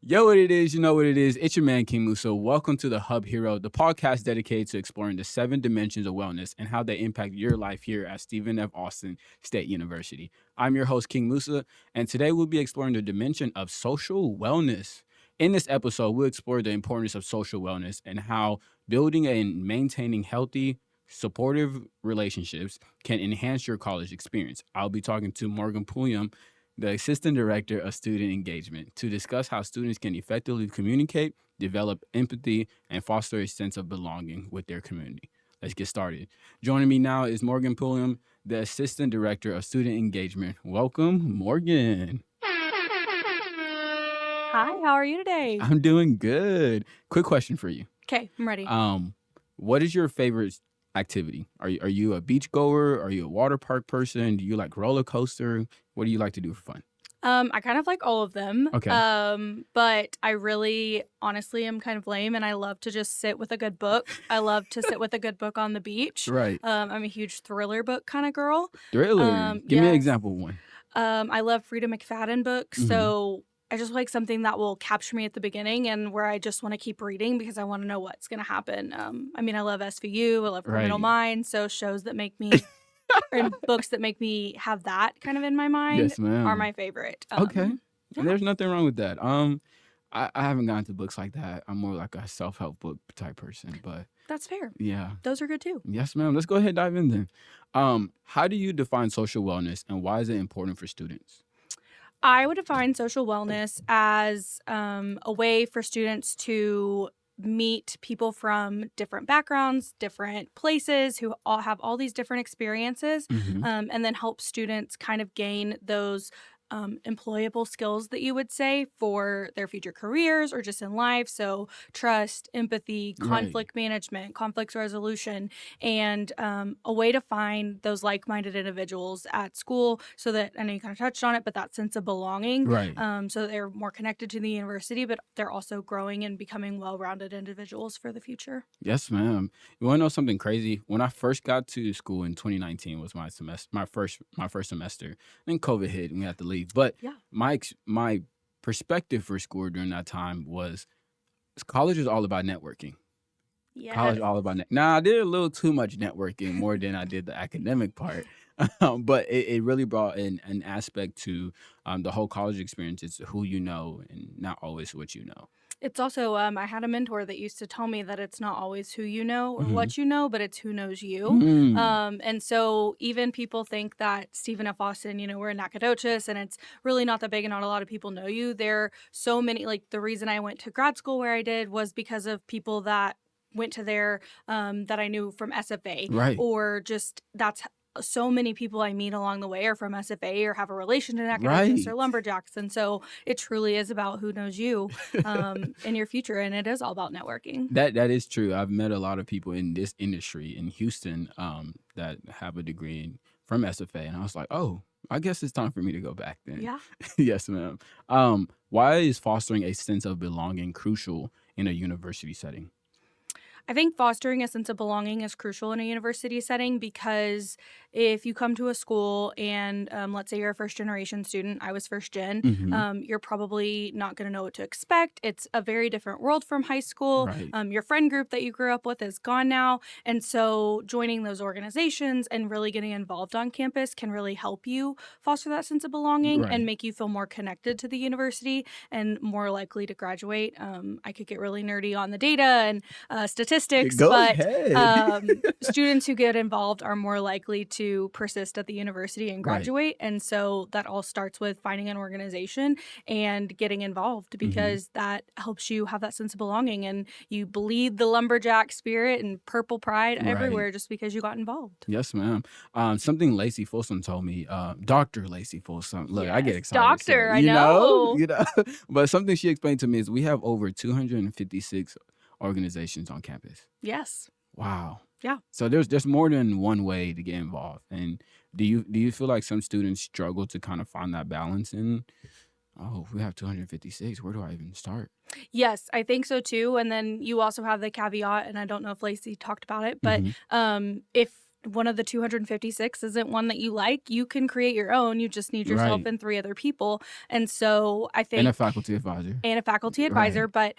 Yo, what it is, you know what it is. It's your man, King Musa. Welcome to the Hub Hero, the podcast dedicated to exploring the 7 dimensions of wellness and how they impact your life here at Stephen F. Austin State University. I'm your host, King Musa, and today we'll be exploring the dimension of social wellness. In this episode, we'll explore the importance of social wellness and how building and maintaining healthy, supportive relationships can enhance your college experience. I'll be talking to Morgan Pulliam, the Assistant Director of Student Engagement, to discuss how students can effectively communicate, develop empathy, and foster a sense of belonging with their community. Let's get started. Joining me now is Morgan Pulliam, the Assistant Director of Student Engagement. Welcome, Morgan. Hi, how are you today? I'm doing good. Quick question for you. Okay, I'm ready. What is your favorite activity? Are you a beach goer? Are you a water park person? Do you like roller coaster? What do you like to do for fun? I kind of like all of them. Okay. But I really, honestly, am kind of lame, and I love to just sit with a good book. I love to sit with a good book on the beach. Right. I'm a huge thriller book kind of girl. Thriller. Give me an yes. example of one. I love Frida McFadden books, so I just like something that will capture me at the beginning and where I just want to keep reading because I want to know what's going to happen. I love SVU, I love Criminal Minds, so shows that make me, or books that make me have that kind of in my mind Yes, ma'am. are my favorite. Okay. Yeah. There's nothing wrong with that. I haven't gotten to books like that. I'm more like a self-help book type person, but That's fair. yeah. Those are good too. Yes, ma'am. Let's go ahead and dive in then. How do you define social wellness and why is it important for students? I would define social wellness as a way for students to meet people from different backgrounds, different places, who all have all these different experiences, and then help students kind of gain those employable skills that you would say for their future careers or just in life. So trust, empathy, conflict management, conflict resolution, and a way to find those like-minded individuals at school so that, I know you kind of touched on it, but that sense of belonging, so that they're more connected to the university, but they're also growing and becoming well-rounded individuals for the future. Yes, ma'am. You want to know something crazy? When I first got to school in 2019 was my first semester. Then COVID hit and we had to leave. But my perspective for school during that time was college is all about networking. Yes. College is all about Now, I did a little too much networking more than I did the academic part. But it really brought in an aspect to the whole college experience. It's who you know and not always what you know. It's also, I had a mentor that used to tell me that it's not always who you know or what you know, but it's who knows you. And so even people think that Stephen F. Austin, we're in Nacogdoches and it's really not that big and not a lot of people know you. There are so many, like the reason I went to grad school where I did was because of people that went to there that I knew from SFA. Or just that's so many people I meet along the way are from SFA or have a relation to Nacogdoches or Lumberjacks. And so it truly is about who knows you in your future. And it is all about networking. That is true. I've met a lot of people in this industry in Houston that have a degree from SFA. And I was like, oh, I guess it's time for me to go back then. Yeah. Yes, ma'am. Why is fostering a sense of belonging crucial in a university setting? I think fostering a sense of belonging is crucial in a university setting because if you come to a school and let's say you're a first-generation student, I was first-gen, you're probably not going to know what to expect. It's a very different world from high school. Your friend group that you grew up with is gone now. And so joining those organizations and really getting involved on campus can really help you foster that sense of belonging and make you feel more connected to the university and more likely to graduate. I could get really nerdy on the data and statistics. Students who get involved are more likely to persist at the university and graduate. And so that all starts with finding an organization and getting involved because that helps you have that sense of belonging and you bleed the lumberjack spirit and purple pride everywhere just because you got involved. Yes, ma'am. Something Lacey Folsom told me, Dr. Lacey Folsom. Look, I get excited. Doctor, I know. But something she explained to me is we have over 256 organizations on campus. Yes. Wow. Yeah. So there's more than one way to get involved. And do you feel like some students struggle to kind of find that balance in, oh, we have 256, where do I even start? Yes, I think so too. And then you also have the caveat, and I don't know if Lacey talked about it, but if one of the 256 isn't one that you like, you can create your own. You just need yourself Right. and 3 other people. And so I And a think faculty advisor. and a faculty Right. advisor, but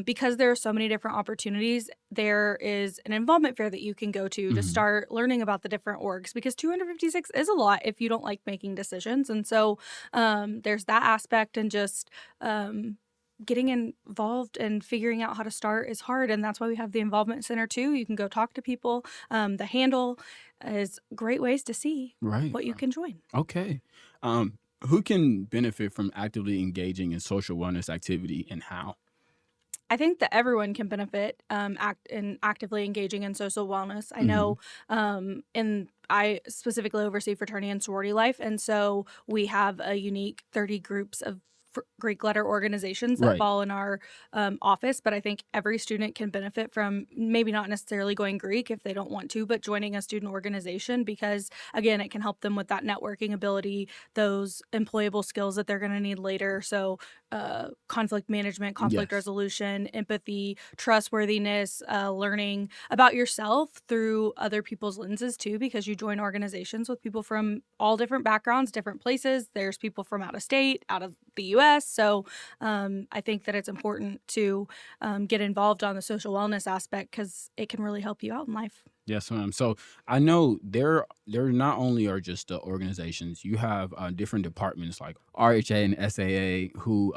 because there are so many different opportunities, there is an involvement fair that you can go to Mhm. start learning about the different orgs, because 256 is a lot if you don't like making decisions. And so there's that aspect, and just getting involved and figuring out how to start is hard. And that's why we have the involvement center too. You can go talk to people. The handle is great ways to see Right. what you can join. Okay. Who can benefit from actively engaging in social wellness activity, and how? I think that everyone can benefit actively engaging in social wellness. I Mhm. know, and I specifically oversee fraternity and sorority life, and so we have a unique 30 groups of Greek letter organizations that Right. fall in our office. But I think every student can benefit from maybe not necessarily going Greek if they don't want to, but joining a student organization, because again, it can help them with that networking ability, those employable skills that they're going to need later. So conflict management, conflict Yes. resolution, empathy, trustworthiness, learning about yourself through other people's lenses too, because you join organizations with people from all different backgrounds, different places. There's people from out of state, out of the US. So I think that it's important to get involved on the social wellness aspect, because it can really help you out in life. Yes, ma'am. So I know there not only are just the organizations, you have different departments like RHA and SAA who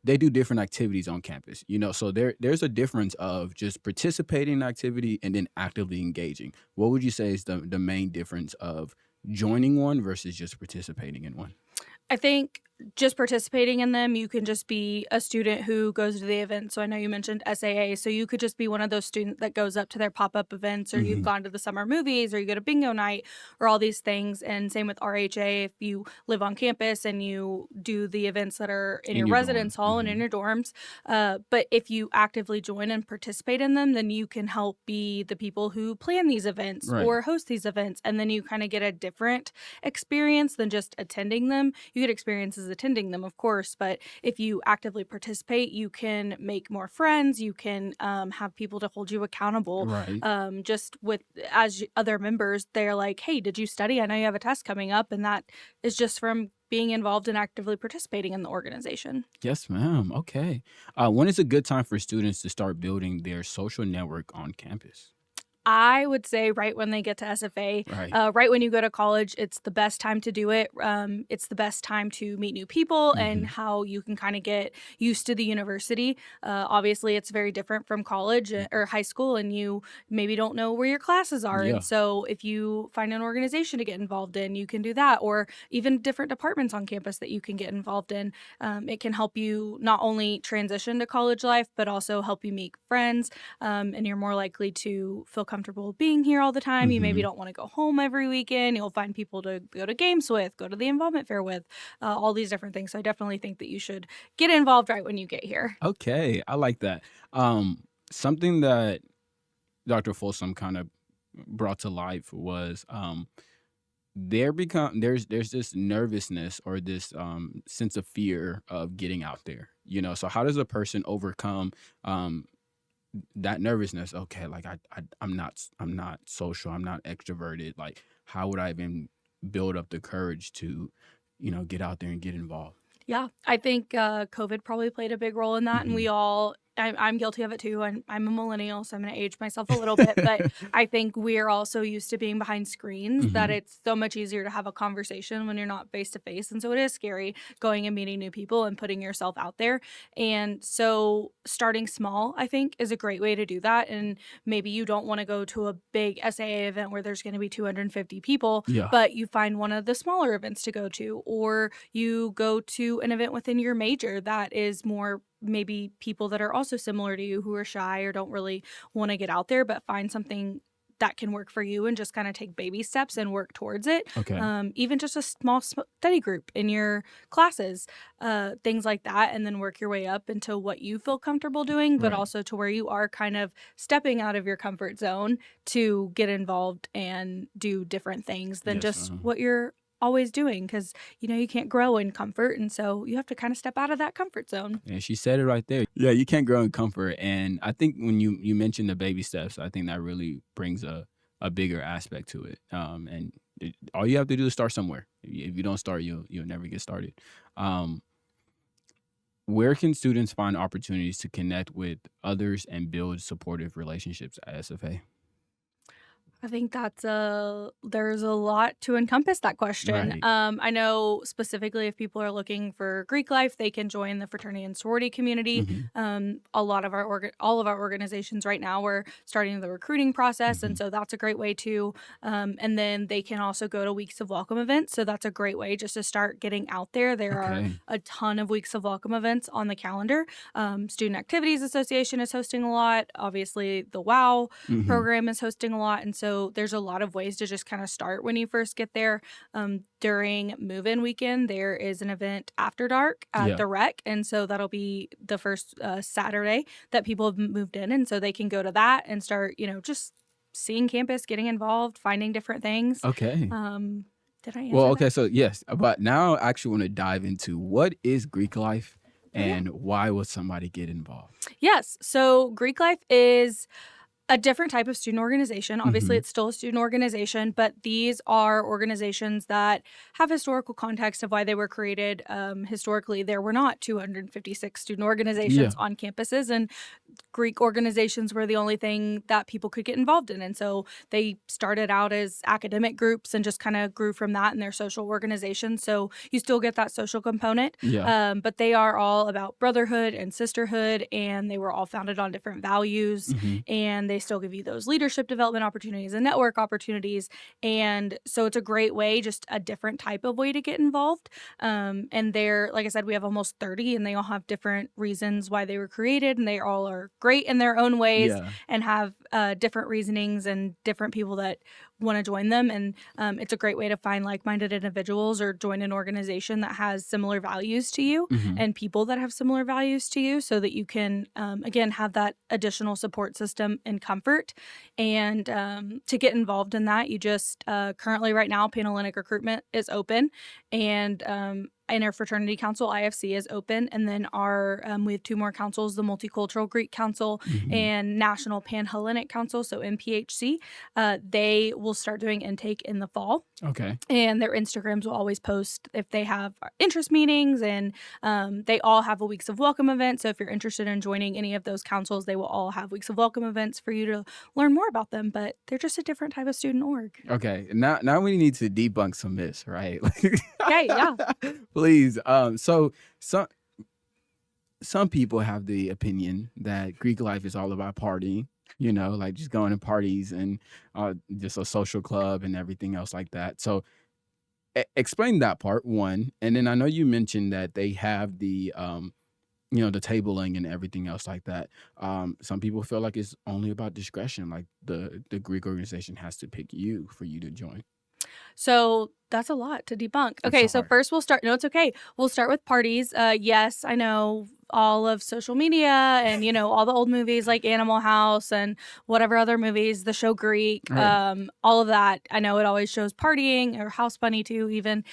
they do different activities on campus. So there's a difference of just participating in activity and then actively engaging. What would you say is the main difference of joining one versus just participating in one? I think just participating in them, you can just be a student who goes to the event. So I know you mentioned SAA. So you could just be one of those students that goes up to their pop-up events, or you've Hmm. gone to the summer movies, or you go to bingo night, or all these things. And same with RHA, if you live on campus and you do the events that are in In your your residence dorms. hall and in your dorms. But if you actively join and participate in them, then you can help be the people who plan these events Right. or host these events. And then you kind of get a different experience than just attending them. You get experiences attending them, of course, but if you actively participate, you can make more friends. You can have people to hold you accountable. Right. Just with as other members, they're like, "Hey, did you study? I know you have a test coming up," and that is just from being involved and actively participating in the organization. Yes, ma'am. Okay. When is a good time for students to start building their social network on campus? I would say right when they get to SFA, Right. right when you go to college, it's the best time to do it. It's the best time to meet new people and Hmm. how you can kind of get used to the university. Obviously, it's very different from college or high school, and you maybe don't know where your classes are. And Yeah. so, if you find an organization to get involved in, you can do that, or even different departments on campus that you can get involved in. It can help you not only transition to college life, but also help you meet friends, and you're more likely to feel comfortable being here all the time. You maybe Hmm. don't want to go home every weekend. You'll find people to go to games with, go to the involvement fair with, all these different things. So I definitely think that you should get involved right when you get here. Okay, I like that. Something that Dr. Folsom kind of brought to life was there's this nervousness or this sense of fear of getting out there. So how does a person overcome um that nervousness? Okay, like I'm not social, I'm not extroverted. Like how would I even build up the courage to, get out there and get involved? Yeah, I think COVID probably played a big role in that, and Hmm. we all. I'm guilty of it too. I'm a millennial, so I'm going to age myself a little bit. But I think we're all so used to being behind screens that Hmm. it's so much easier to have a conversation when you're not face to face. And so it is scary going and meeting new people and putting yourself out there. And so starting small, I think, is a great way to do that. And maybe you don't want to go to a big SAA event where there's going to be 250 people, Yeah. but you find one of the smaller events to go to, or you go to an event within your major that is more maybe people that are also similar to you who are shy or don't really want to get out there, but find something that can work for you and just kind of take baby steps and work towards it. Okay. Even just a small study group in your classes, things like that, and then work your way up into what you feel comfortable doing, but Right. also to where you are kind of stepping out of your comfort zone to get involved and do different things than Yes. just what you're always doing, because you can't grow in comfort, and so you have to kind of step out of that comfort zone. And she said it right there. Yeah, you can't grow in comfort. And I think when you mentioned the baby steps, I think that really brings a bigger aspect to it. And all you have to do is start somewhere. If you don't start, you'll never get started. Um, where can students find opportunities to connect with others and build supportive relationships at SFA? I think there's a lot to encompass that question. Right. I know specifically if people are looking for Greek life, they can join the fraternity and sorority community. Hmm. A lot of all of our organizations right now, we're starting the recruiting process, Hmm. and so that's a great way to. And then they can also go to weeks of welcome events, so that's a great way just to start getting out there. There are Okay. a ton of weeks of welcome events on the calendar. Student Activities Association is hosting a lot. Obviously, the WOW Hmm. program is hosting a lot. And so there's a lot of ways to just kind of start when you first get there. During move-in weekend, there is an event after dark at Yeah. the rec. And so that'll be the first Saturday that people have moved in. And so they can go to that and start, just seeing campus, getting involved, finding different things. Okay. Did I Well, answer that? okay. So yes, but now I actually want to dive into what is Greek life Oh, yeah. and why would somebody get involved? Yes. So Greek life is a different type of student organization. Obviously, Hmm. it's still a student organization, but these are organizations that have historical context of why they were created. Historically, there were not 256 student Yeah. organizations on campuses, and Greek organizations were the only thing that people could get involved in. And so they started out as academic groups and just kind of grew from that in their social organizations. So you still get that social component, Yeah. but they are all about brotherhood and sisterhood, and they were all founded on different values. Hmm. And they still give you those leadership development opportunities and network opportunities. And so it's a great way, just a different type of way to get involved. And they're, like I said, we have almost 30, and they all have different reasons why they were created, and they all are great in their own ways Yeah. and have different reasonings and different people that want to join them. And it's a great way to find like-minded individuals or join an organization that has similar values to you Hmm. and people that have similar values to you, so that you can again have that additional support system and comfort. And to get involved in that, you just currently right now Panhellenic recruitment is open, and Interfraternity Council IFC is open, and then we have two more councils: the Multicultural Greek Council Hmm. and National Panhellenic Council, so MPHC. They will start doing intake in the fall, Okay. and their Instagrams will always post if they have interest meetings, and they all have a weeks of welcome event. So if you're interested in joining any of those councils, they will all have weeks of welcome events for you to learn more about them. But they're just a different type of student org. Okay. Now we need to debunk some myths, right? Okay, yeah. Please. So some people have the opinion that Greek life is all about partying, like just going to parties and just a social club and everything else like that. So explain that part one. And then I know you mentioned that they have the tabling and everything else like that. Some people feel like it's only about discretion, like the Greek organization has to pick you for you to join. So that's a lot to debunk. I'm Okay, so sorry. first we'll start. No, it's okay. We'll start with parties. Yes, I know all of social media and all the old movies like Animal House and whatever other movies, the show Greek, Right. all of that. I know it always shows partying, or House Bunny too, even.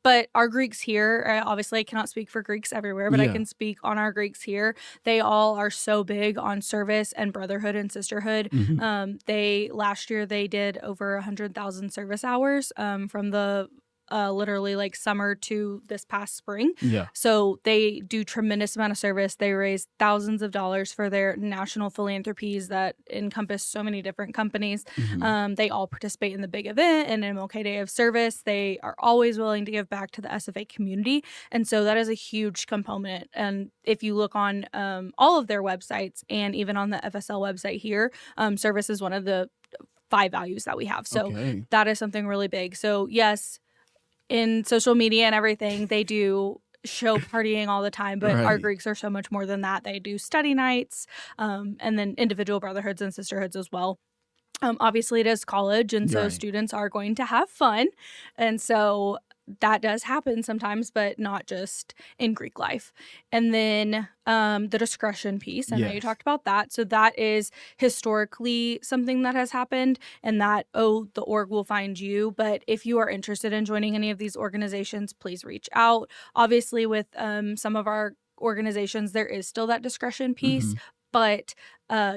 But our Greeks here, obviously I cannot speak for Greeks everywhere, but I Yeah. can speak on our Greeks here. They all are so big on service and brotherhood and sisterhood. Hmm. Last year they did over 100,000 service hours from the literally like summer to this past spring. Yeah. So they do tremendous amount of service. They raise thousands of dollars for their national philanthropies that encompass so many different companies. Hmm. They all participate in the big event and MLK Day of Service. They are always willing to give back to the SFA community. And so that is a huge component. And if you look on all of their websites and even on the FSL website here, service is one of the 5 values that we have. So Okay. that is something really big. So yes, in social media and everything, they do show partying all the time, but our Right. Greeks are so much more than that. They do study nights, and then individual brotherhoods and sisterhoods as well. Obviously, it is college, and so Right. students are going to have fun. And so that does happen sometimes, but not just in Greek life. And then the discretion piece, I know you Yes. talked about that. So that is historically something that has happened, and that, the org will find you. But if you are interested in joining any of these organizations, please reach out. Obviously, with some of our organizations, there is still that discretion piece. Hmm. But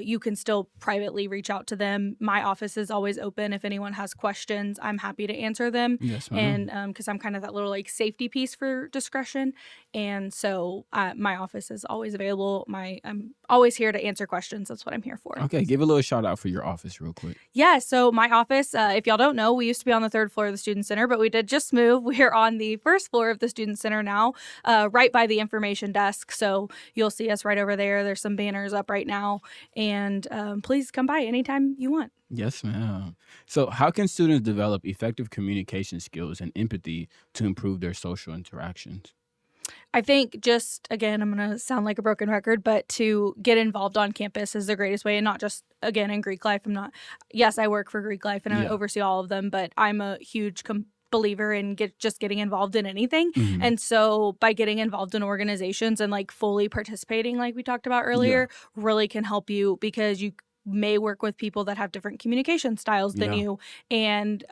you can still privately reach out to them. My office is always open. If anyone has questions, I'm happy to answer them. Yes, And ma'am. because I'm kind of that little like safety piece for discretion. And so my office is always available. I'm always here to answer questions. That's what I'm here for. Okay, give a little shout out for your office real quick. Yeah, so my office, if y'all don't know, we used to be on the third floor of the Student Center, but we did just move. We're on the first floor of the Student Center now, right by the information desk. So you'll see us right over there. There's some banners up right now. And please come by anytime you want. Yes, ma'am. So, how can students develop effective communication skills and empathy to improve their social interactions? I think just, again, I'm going to sound like a broken record, but to get involved on campus is the greatest way. And not just, again, in Greek life. Yes, I work for Greek life and I Yeah. oversee all of them, but I'm a huge believer in just getting involved in anything. Mhm. And so by getting involved in organizations and like fully participating, like we talked about earlier, really can help you because you may work with people that have different communication styles than Yeah. you and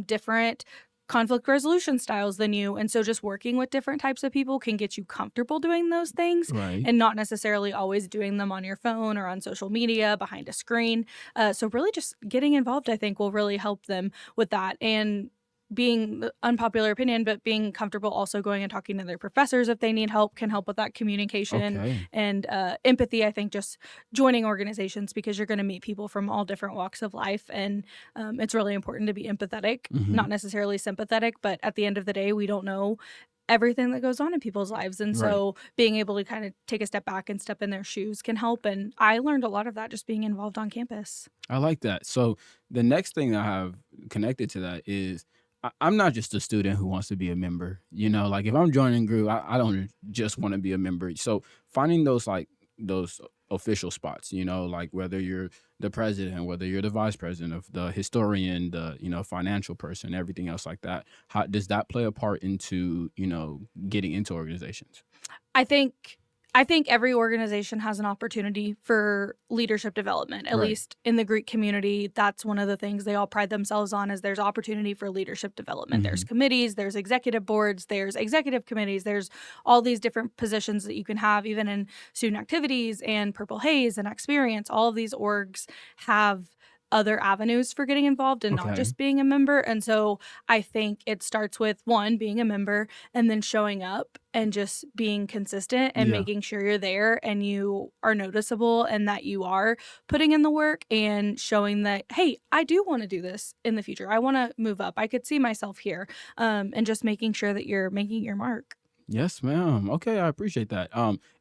different conflict resolution styles than you. And so just working with different types of people can get you comfortable doing those things Right. and not necessarily always doing them on your phone or on social media behind a screen. So really just getting involved, I think, will really help them with that. And being the unpopular opinion, but being comfortable also going and talking to their professors if they need help can help with that communication Okay. and empathy. I think just joining organizations because you're going to meet people from all different walks of life. And it's really important to be empathetic, Mhm. not necessarily sympathetic, but at the end of the day, we don't know everything that goes on in people's lives. And Right. so being able to kind of take a step back and step in their shoes can help. And I learned a lot of that just being involved on campus. I like that. So, the next thing I have connected to that is I'm not just a student who wants to be a member. Like if I'm joining group, I don't just want to be a member. So, finding those official spots, like whether you're the president, whether you're the vice president, of the historian, the financial person, everything else like that. How does that play a part into getting into organizations? I think every organization has an opportunity for leadership development. At Right. least in the Greek community, that's one of the things they all pride themselves on is there's opportunity for leadership development. There's Mhm. committees, there's executive boards, there's executive committees, there's all these different positions that you can have even in student activities and Purple Haze and Experience. All of these orgs have other avenues for getting involved and not Okay. just being a member. And so I think it starts with one, being a member and then showing up and just being consistent and Yeah. making sure you're there and you are noticeable and that you are putting in the work and showing that, hey, I do want to do this in the future. I want to move up. I could see myself here. And just making sure that you're making your mark. Yes, ma'am. Okay, I appreciate that.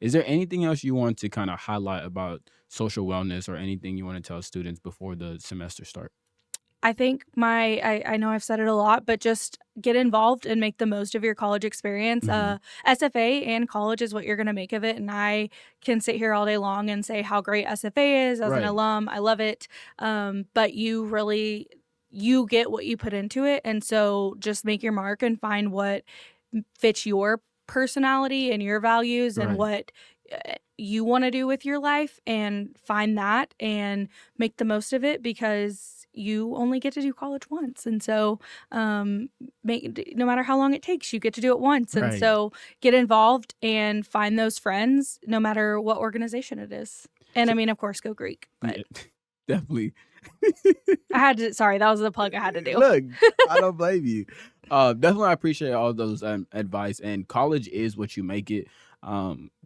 Is there anything else you want to kind of highlight about social wellness or anything you want to tell students before the semester start? I think I know I've said it a lot, but just get involved and make the most of your college experience. Mhm. SFA and college is what you're going to make of it. And I can sit here all day long and say how great SFA is as an Right. alum. I love it. But you get what you put into it. And so just make your mark and find what fits your personality and your values and Right. what you want to do with your life and find that and make the most of it because you only get to do college once. And so no matter how long it takes, you get to do it once. And Right. so get involved and find those friends no matter what organization it is. And I So- mean, of course, go Greek. But Yeah, definitely. sorry, that was the plug I had to do. Look, I don't blame you. Definitely, I appreciate all those advice. And college is what you make it.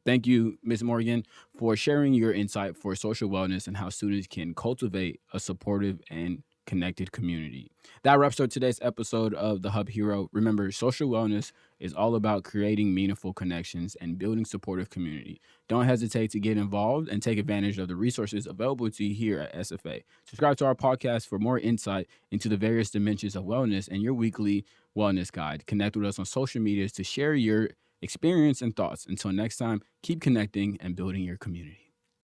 Thank you, Ms. Morgan, for sharing your insight for social wellness and how students can cultivate a supportive and connected community. That wraps up today's episode of The Hub Hero. Remember, social wellness is all about creating meaningful connections and building supportive community. Don't hesitate to get involved and take advantage of the resources available to you here at SFA. Subscribe to our podcast for more insight into the various dimensions of wellness and your weekly wellness guide. Connect with us on social medias to share your experience and thoughts. Until next time, keep connecting and building your community.